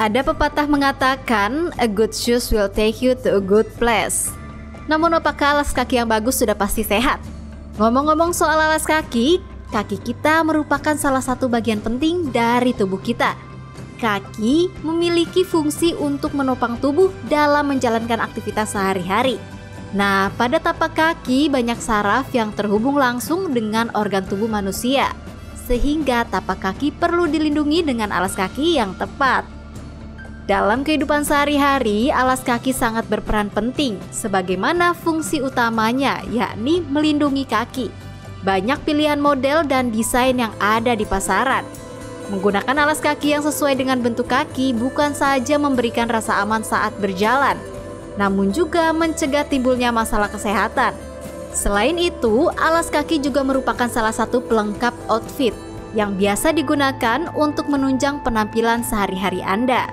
Ada pepatah mengatakan, a good shoes will take you to a good place. Namun apakah alas kaki yang bagus sudah pasti sehat? Ngomong-ngomong soal alas kaki kita merupakan salah satu bagian penting dari tubuh kita. Kaki memiliki fungsi untuk menopang tubuh dalam menjalankan aktivitas sehari-hari. Nah, pada tapak kaki banyak saraf yang terhubung langsung dengan organ tubuh manusia, sehingga tapak kaki perlu dilindungi dengan alas kaki yang tepat. Dalam kehidupan sehari-hari, alas kaki sangat berperan penting, sebagaimana fungsi utamanya, yakni melindungi kaki. Banyak pilihan model dan desain yang ada di pasaran. Menggunakan alas kaki yang sesuai dengan bentuk kaki bukan saja memberikan rasa aman saat berjalan, namun juga mencegah timbulnya masalah kesehatan. Selain itu, alas kaki juga merupakan salah satu pelengkap outfit yang biasa digunakan untuk menunjang penampilan sehari-hari Anda.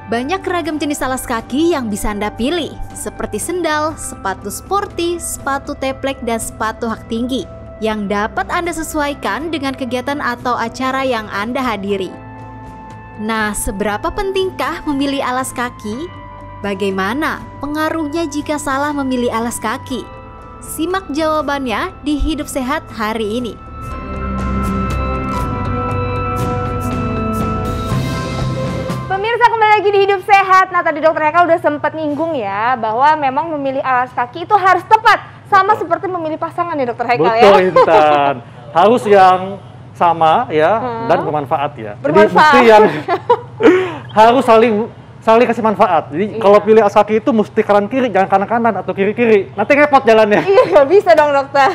Banyak ragam jenis alas kaki yang bisa Anda pilih, seperti sendal, sepatu sporty, sepatu teplek, dan sepatu hak tinggi, yang dapat Anda sesuaikan dengan kegiatan atau acara yang Anda hadiri. Nah, seberapa pentingkah memilih alas kaki? Bagaimana pengaruhnya jika salah memilih alas kaki? Simak jawabannya di Hidup Sehat hari ini. Pemirsa, kembali lagi di Hidup Sehat. Nah, tadi Dokter Heka udah sempat nyinggung ya bahwa memang memilih alas kaki itu harus tepat, sama seperti memilih pasangan ya Dokter Heka. Betul, ya. Intan. Harus yang sama ya dan bermanfaat ya. Jadi mesti yang harus saling kasih manfaat. Jadi kalau pilih alas kaki itu mesti kanan kiri, jangan kanan kanan atau kiri kiri. Nanti repot jalannya. Iya, nggak bisa dong dokter.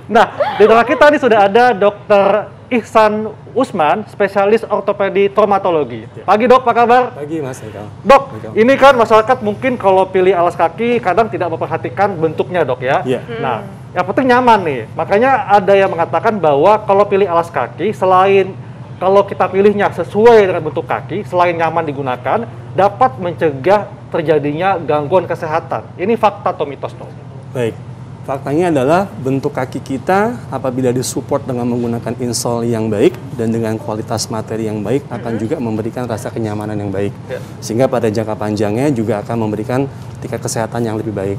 Nah, di tengah kita nih sudah ada Dokter Ihsan Usman, spesialis ortopedi traumatologi. Pagi dok, apa kabar? Pagi mas Eka. Dok, ini kan masyarakat mungkin kalau pilih alas kaki kadang tidak memperhatikan bentuknya dok ya. Iya. Nah, yang penting nyaman nih. Makanya ada yang mengatakan bahwa kalau pilih alas kaki, selain kalau kita pilihnya sesuai dengan bentuk kaki, selain nyaman digunakan, dapat mencegah terjadinya gangguan kesehatan. Ini fakta atau mitos dok? Baik. Faktanya adalah bentuk kaki kita apabila disupport dengan menggunakan insole yang baik dan dengan kualitas materi yang baik akan juga memberikan rasa kenyamanan yang baik. Sehingga pada jangka panjangnya juga akan memberikan tingkat kesehatan yang lebih baik.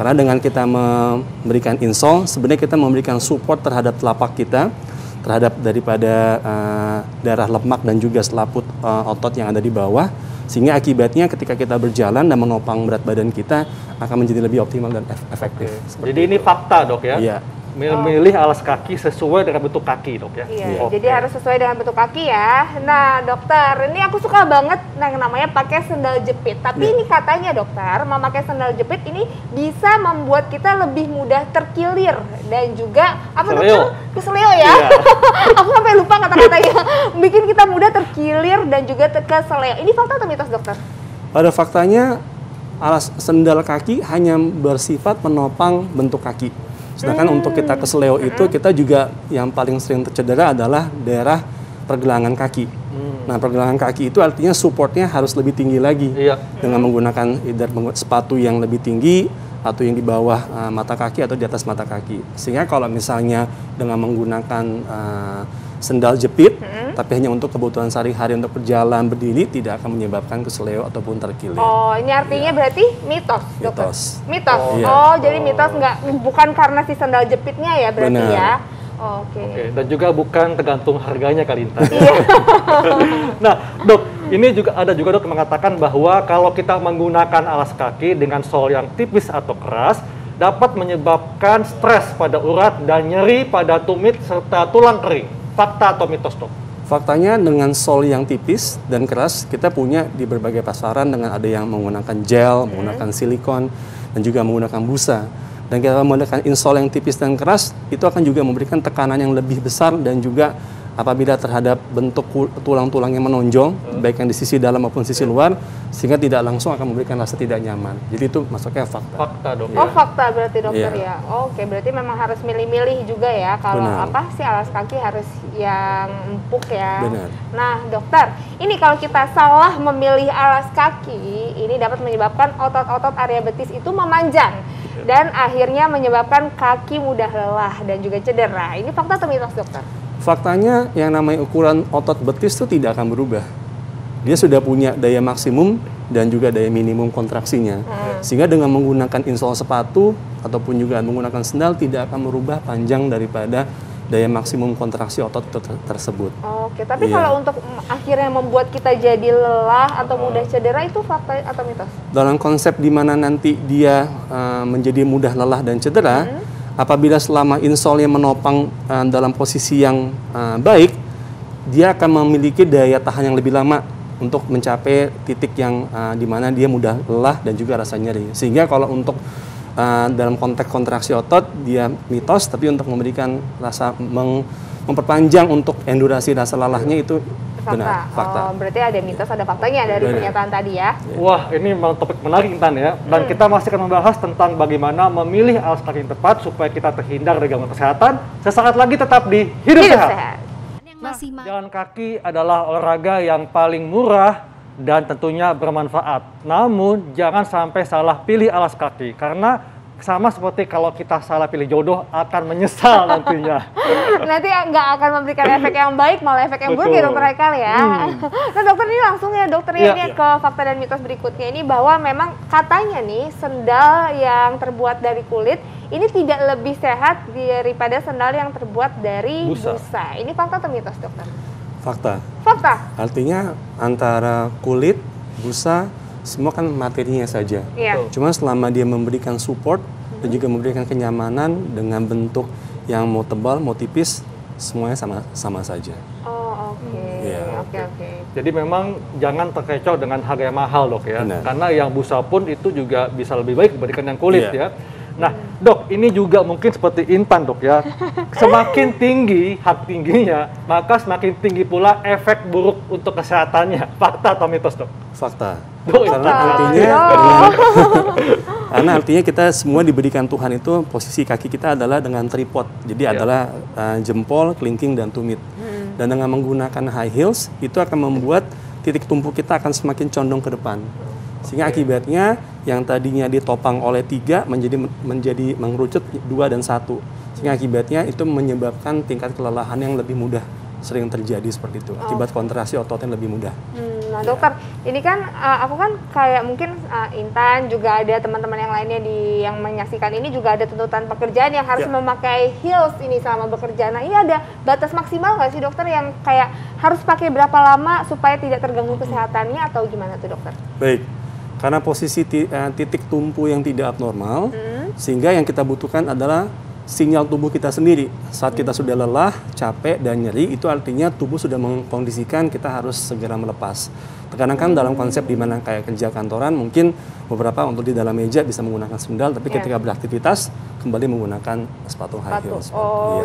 Karena dengan kita memberikan insole, sebenarnya kita memberikan support terhadap telapak kita, terhadap daripada darah lemak dan juga selaput otot yang ada di bawah. Sehingga akibatnya ketika kita berjalan dan menopang berat badan kita akan menjadi lebih optimal dan efektif. Jadi ini fakta dok ya? Iya. Milih alas kaki sesuai dengan bentuk kaki dok ya? Iya, jadi harus sesuai dengan bentuk kaki ya. Nah dokter, ini aku suka banget yang namanya pakai sendal jepit. Tapi ini katanya dokter, memakai sendal jepit ini bisa membuat kita lebih mudah terkilir dan juga apa dokter? Keseleo ya. Iya. Aku sampai lupa kata-katanya. Bikin kita mudah terkilir dan juga keseleo. Ini fakta atau mitos dokter? Pada faktanya alas sendal kaki hanya bersifat menopang bentuk kaki. Sedangkan untuk kita keseleo itu kita juga yang paling sering tercedera adalah daerah pergelangan kaki. Nah, pergelangan kaki itu artinya supportnya harus lebih tinggi lagi dengan menggunakan sepatu yang lebih tinggi atau yang di bawah mata kaki atau di atas mata kaki. Sehingga kalau misalnya dengan menggunakan sendal jepit, tapi hanya untuk kebutuhan sehari-hari untuk berjalan berdiri, tidak akan menyebabkan keseleo ataupun terkilir. Oh, ini artinya berarti mitos, dokter? Mitos. Iya. Jadi mitos bukan karena si sendal jepitnya ya berarti. Benar. Ya? Oke. Dan juga bukan tergantung harganya kali Intan. Nah, dok, ini juga ada dok yang mengatakan bahwa kalau kita menggunakan alas kaki dengan sol yang tipis atau keras, dapat menyebabkan stres pada urat dan nyeri pada tumit serta tulang kering. Fakta atau mitos dok? Faktanya dengan sol yang tipis dan keras kita punya di berbagai pasaran dengan ada yang menggunakan gel, menggunakan silikon, dan juga menggunakan busa. Dan kita menggunakan insole yang tipis dan keras itu akan juga memberikan tekanan yang lebih besar dan juga apabila terhadap bentuk tulang-tulang yang menonjol, baik yang di sisi dalam maupun sisi luar, sehingga tidak langsung akan memberikan rasa tidak nyaman. Jadi itu masuknya fakta. Fakta dok. Oh fakta berarti dokter ya. Oke, berarti memang harus milih-milih juga ya. Kalau alas kaki harus yang empuk ya. Benar. Nah dokter, ini kalau kita salah memilih alas kaki, ini dapat menyebabkan otot-otot area betis itu memanjang dan akhirnya menyebabkan kaki mudah lelah dan juga cedera. Ini fakta atau mitos dokter? Faktanya yang namanya ukuran otot betis itu tidak akan berubah. dia sudah punya daya maksimum dan juga daya minimum kontraksinya. Sehingga dengan menggunakan insole sepatu ataupun juga menggunakan sendal tidak akan merubah panjang daripada daya maksimum kontraksi otot tersebut. Oke, tapi kalau untuk akhirnya membuat kita jadi lelah atau mudah cedera itu fakta atau mitos? Dalam konsep di mana nanti dia menjadi mudah lelah dan cedera, apabila selama insole-nya menopang dalam posisi yang baik, dia akan memiliki daya tahan yang lebih lama untuk mencapai titik yang di mana dia mudah lelah dan juga rasa nyeri. Sehingga kalau untuk dalam konteks kontraksi otot dia mitos, tapi untuk memberikan rasa memperpanjang untuk endurasi rasa lelahnya itu benar, fakta. Oh, berarti ada mitos, ada faktanya dari pernyataan tadi ya. Wah, ini memang topik menarik Intan ya. Dan kita masih akan membahas tentang bagaimana memilih alas kaki yang tepat supaya kita terhindar dari gangguan kesehatan. Sesaat lagi tetap di Hidup Sehat. Jalan kaki adalah olahraga yang paling murah dan tentunya bermanfaat. Namun jangan sampai salah pilih alas kaki karena sama seperti kalau kita salah pilih jodoh akan menyesal nantinya. Nanti nggak akan memberikan efek yang baik, malah efek yang buruk ya dokter Haikal ya. Nah dokter ini langsung ya dokter ini ke fakta dan mitos berikutnya ini bahwa memang katanya nih sendal yang terbuat dari kulit ini tidak lebih sehat daripada sendal yang terbuat dari busa. Ini fakta atau mitos dokter? Fakta. Fakta. Artinya antara kulit, busa, semua kan materinya saja. Cuma selama dia memberikan support dan juga memberikan kenyamanan dengan bentuk yang mau tebal, mau tipis, semuanya sama saja. Oh oke. Jadi memang jangan terkecoh dengan harga yang mahal dok ya. Benar. Karena yang busa pun itu juga bisa lebih baik dibandingkan yang kulit ya. Nah, dok, ini juga mungkin seperti Intan, dok ya. Semakin tinggi hak tingginya, maka semakin tinggi pula efek buruk untuk kesehatannya. Fakta atau mitos, dok? Fakta. Karena artinya kita semua diberikan Tuhan itu posisi kaki kita adalah dengan tripod. Jadi adalah jempol, kelingking, dan tumit. Dan dengan menggunakan high heels, itu akan membuat titik tumpu kita akan semakin condong ke depan. Sehingga akibatnya yang tadinya ditopang oleh 3 menjadi mengerucut 2 dan 1. Sehingga akibatnya itu menyebabkan tingkat kelelahan yang lebih mudah sering terjadi seperti itu. Akibat kontraksi otot yang lebih mudah. Nah dokter, ini kan aku kan kayak mungkin Intan juga ada teman-teman yang lainnya yang menyaksikan ini juga ada tuntutan pekerjaan yang harus memakai heels ini selama bekerja. Nah ini ada batas maksimal nggak sih dokter yang kayak harus pakai berapa lama supaya tidak terganggu kesehatannya atau gimana tuh dokter? Baik. Karena posisi titik tumpu yang tidak abnormal, sehingga yang kita butuhkan adalah sinyal tubuh kita sendiri. Saat kita sudah lelah, capek, dan nyeri, itu artinya tubuh sudah mengkondisikan kita harus segera melepas. Terkadang kan dalam konsep di mana kayak kerja kantoran, mungkin beberapa untuk di dalam meja bisa menggunakan sendal, tapi ketika beraktivitas kembali menggunakan sepatu high heels.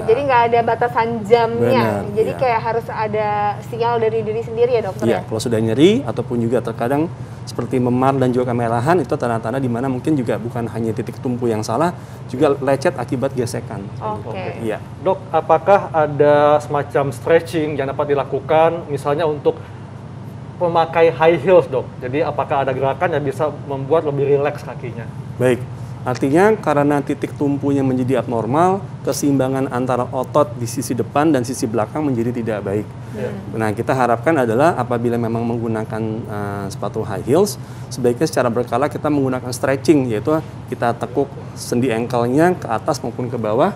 Jadi nggak ada batasan jamnya. Jadi kayak harus ada sinyal dari diri sendiri ya dokter ya? Kalau sudah nyeri ataupun juga terkadang seperti memar dan juga kemerahan, itu tanda-tanda di mana mungkin juga bukan hanya titik tumpu yang salah, juga lecet akibat gesekan. Dok, apakah ada semacam stretching yang dapat dilakukan misalnya untuk memakai high heels, dok? Jadi apakah ada gerakan yang bisa membuat lebih rileks kakinya? Baik, artinya karena titik tumpunya menjadi abnormal, keseimbangan antara otot di sisi depan dan sisi belakang menjadi tidak baik. Nah, kita harapkan adalah apabila memang menggunakan sepatu high heels, sebaiknya secara berkala kita menggunakan stretching, yaitu kita tekuk sendi ankle-nya ke atas maupun ke bawah,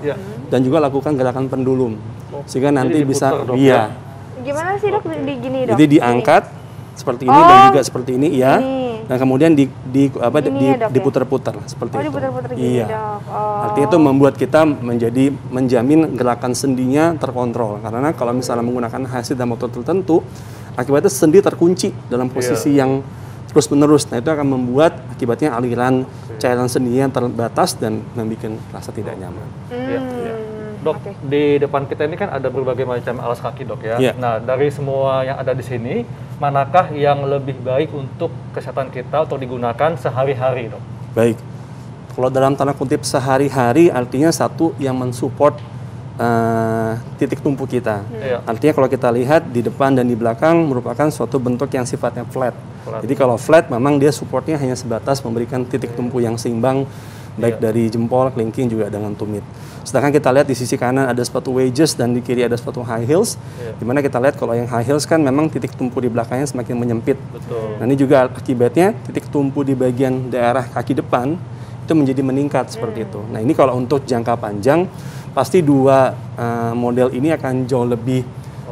dan juga lakukan gerakan pendulum, sehingga nanti bisa, Gimana sih dok di gini dok? Jadi diangkat seperti ini dan juga seperti ini, dan kemudian diputar-putar seperti itu. Diputar-putar gini dok. Artinya itu membuat kita menjamin gerakan sendinya terkontrol. Karena kalau misalnya menggunakan hasil dan motor tertentu, akibatnya sendi terkunci dalam posisi yang terus-menerus. Nah itu akan membuat akibatnya aliran cairan sendinya terbatas dan membuat rasa tidak nyaman. Dok, di depan kita ini kan ada berbagai macam alas kaki, dok ya. Nah, dari semua yang ada di sini, manakah yang lebih baik untuk kesehatan kita atau digunakan sehari-hari, dok? Baik, kalau dalam tanda kutip sehari-hari artinya satu yang mensupport titik tumpu kita. Artinya kalau kita lihat di depan dan di belakang merupakan suatu bentuk yang sifatnya flat. Jadi kalau flat memang dia supportnya hanya sebatas memberikan titik tumpu yang seimbang baik dari jempol, kelingking juga dengan tumit. Sedangkan kita lihat di sisi kanan ada sepatu wedges dan di kiri ada sepatu high heels. Dimana kita lihat kalau yang high heels kan memang titik tumpu di belakangnya semakin menyempit. Betul. Nah ini juga akibatnya titik tumpu di bagian daerah kaki depan itu menjadi meningkat seperti itu. Nah ini kalau untuk jangka panjang pasti dua model ini akan jauh lebih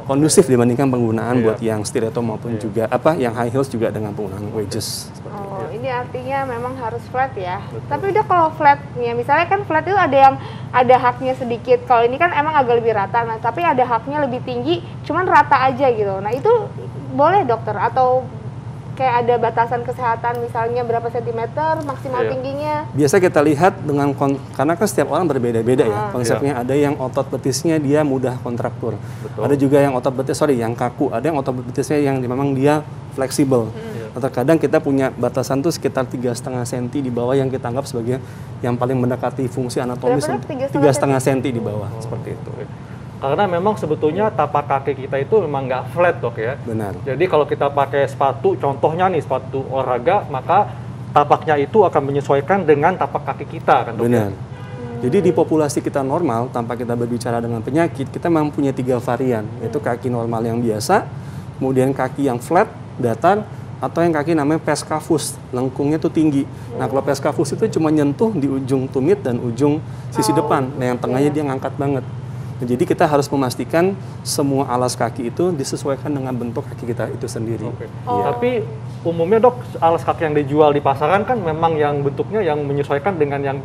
kondusif dibandingkan penggunaan buat yang stiletto maupun juga yang high heels juga dengan penggunaan wedges. Oh, ini artinya memang harus flat ya. Betul. Tapi udah kalau flatnya, misalnya kan flat itu ada yang ada haknya sedikit. Kalau ini kan emang agak lebih rata, nah tapi ada haknya lebih tinggi, cuman rata aja gitu. Nah itu boleh dokter atau kayak ada batasan kesehatan misalnya berapa sentimeter maksimal tingginya? Biasa kita lihat dengan karena kan setiap orang berbeda-beda ya konsepnya. Ada yang otot betisnya dia mudah kontraktur. Betul. Ada juga yang otot betis yang kaku. Ada yang otot betisnya yang memang dia fleksibel. Terkadang kita punya batasan tuh sekitar 3,5 cm di bawah yang kita anggap sebagai yang paling mendekati fungsi anatomis. 3,5 cm di bawah seperti itu. Karena memang sebetulnya tapak kaki kita itu memang nggak flat dok ya. Benar. Jadi kalau kita pakai sepatu, contohnya nih sepatu olahraga, maka tapaknya itu akan menyesuaikan dengan tapak kaki kita kan dok. Benar. Jadi di populasi kita normal, tanpa kita berbicara dengan penyakit, kita mempunyai 3 varian, yaitu kaki normal yang biasa, kemudian kaki yang flat, datar, atau yang kaki namanya peskafus, lengkungnya tuh tinggi. Nah kalau peskafus itu cuma nyentuh di ujung tumit dan ujung sisi depan, nah yang tengahnya dia ngangkat banget. Nah, jadi kita harus memastikan semua alas kaki itu disesuaikan dengan bentuk kaki kita itu sendiri. Tapi umumnya dok, alas kaki yang dijual di pasaran kan memang yang bentuknya yang menyesuaikan dengan yang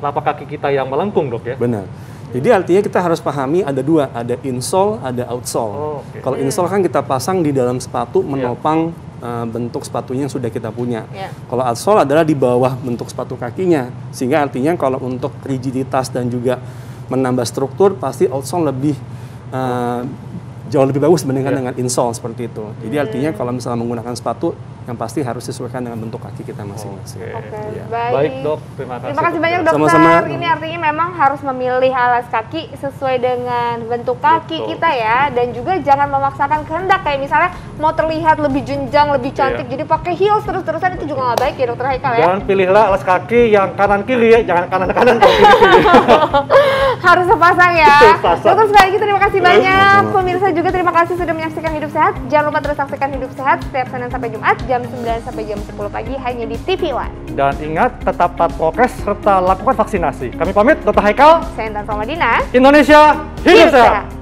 telapak kaki kita yang melengkung dok ya? Benar. Jadi artinya kita harus pahami ada 2, ada insole, ada outsole. Kalau insole kan kita pasang di dalam sepatu menopang bentuk sepatunya yang sudah kita punya. Kalau outsole adalah di bawah bentuk sepatu kakinya, sehingga artinya kalau untuk rigiditas dan juga menambah struktur pasti outsole lebih jauh lebih bagus dibandingkan dengan insole seperti itu. Jadi artinya kalau misalnya menggunakan sepatu yang pasti harus disesuaikan dengan bentuk kaki kita masing-masing. Baik dok, terima kasih banyak dokter. Sama-sama. Ini artinya memang harus memilih alas kaki sesuai dengan bentuk kaki kita ya, dan juga jangan memaksakan kehendak kayak misalnya mau terlihat lebih jenjang, lebih cantik, jadi pakai heels terus-terusan itu juga nggak baik ya dokter Haikal ya. Jangan pilihlah alas kaki yang kanan kiri ya, jangan kanan-kanan kiri. Harus sepasang ya. Dokter sekali lagi terima kasih banyak. Pemirsa juga terima kasih sudah menyaksikan Hidup Sehat. Jangan lupa terus saksikan Hidup Sehat setiap Senin sampai Jumat jam 9 sampai jam 10 pagi hanya di TV One. Dan ingat, tetap taat prokes serta lakukan vaksinasi. Kami pamit, Dr. Haikal. Saya Intan Salmadina. Indonesia Hidup Sehat.